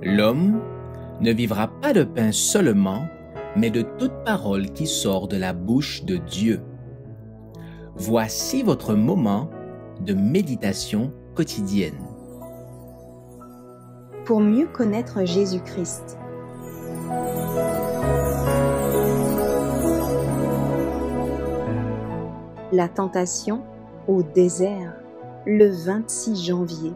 L'homme ne vivra pas de pain seulement, mais de toute parole qui sort de la bouche de Dieu. Voici votre moment de méditation quotidienne. Pour mieux connaître Jésus-Christ. La tentation au désert, le 26 janvier.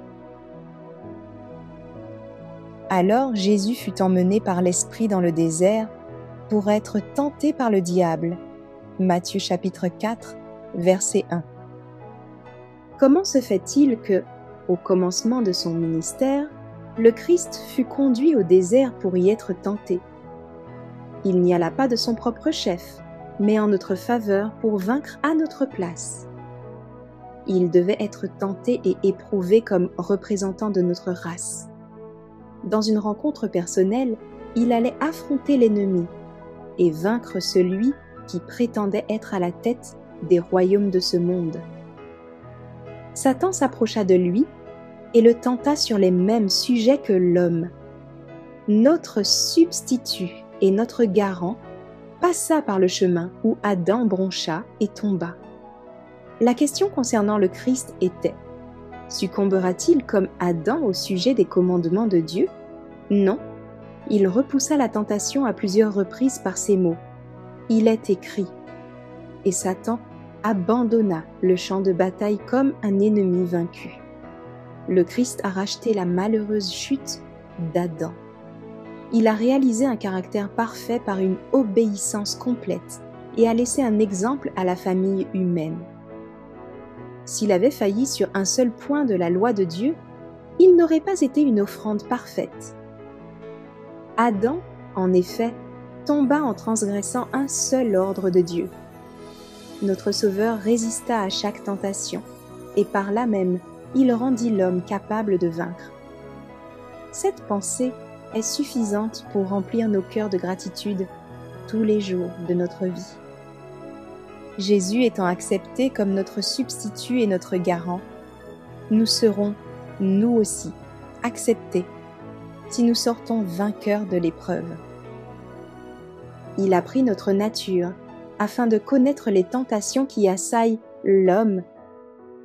Alors Jésus fut emmené par l'Esprit dans le désert pour être tenté par le diable. Matthieu chapitre 4, verset 1. Comment se fait-il que, au commencement de son ministère, le Christ fut conduit au désert pour y être tenté? Il n'y alla pas de son propre chef, mais en notre faveur pour vaincre à notre place. Il devait être tenté et éprouvé comme représentant de notre race. Dans une rencontre personnelle, il allait affronter l'ennemi et vaincre celui qui prétendait être à la tête des royaumes de ce monde. Satan s'approcha de lui et le tenta sur les mêmes sujets que l'homme. Notre substitut et notre garant passa par le chemin où Adam broncha et tomba. La question concernant le Christ était: succombera-t-il comme Adam au sujet des commandements de Dieu? Non, il repoussa la tentation à plusieurs reprises par ces mots: il est écrit. Et Satan abandonna le champ de bataille comme un ennemi vaincu. Le Christ a racheté la malheureuse chute d'Adam. Il a réalisé un caractère parfait par une obéissance complète et a laissé un exemple à la famille humaine. S'il avait failli sur un seul point de la loi de Dieu, il n'aurait pas été une offrande parfaite. Adam, en effet, tomba en transgressant un seul ordre de Dieu. Notre Sauveur résista à chaque tentation, et par là même, il rendit l'homme capable de vaincre. Cette pensée est suffisante pour remplir nos cœurs de gratitude tous les jours de notre vie. Jésus étant accepté comme notre substitut et notre garant, nous serons, nous aussi, acceptés si nous sortons vainqueurs de l'épreuve. Il a pris notre nature afin de connaître les tentations qui assaillent l'homme,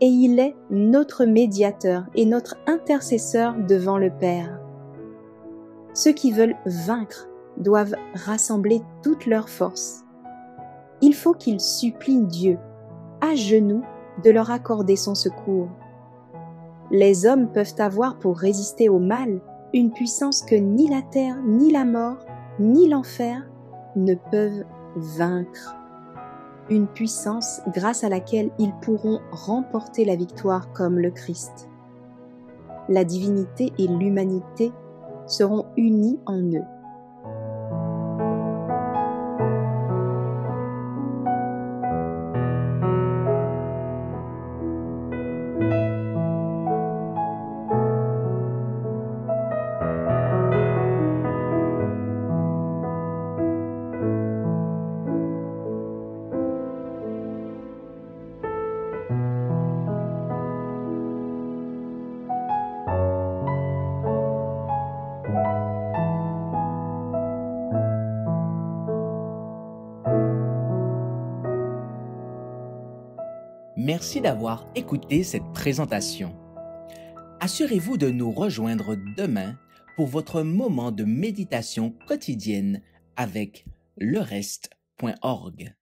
et il est notre médiateur et notre intercesseur devant le Père. Ceux qui veulent vaincre doivent rassembler toutes leurs forces. Il faut qu'ils supplient Dieu, à genoux, de leur accorder son secours. Les hommes peuvent avoir pour résister au mal une puissance que ni la terre, ni la mort, ni l'enfer ne peuvent vaincre. Une puissance grâce à laquelle ils pourront remporter la victoire comme le Christ. La divinité et l'humanité seront unis en eux. Merci d'avoir écouté cette présentation. Assurez-vous de nous rejoindre demain pour votre moment de méditation quotidienne avec lereste.org.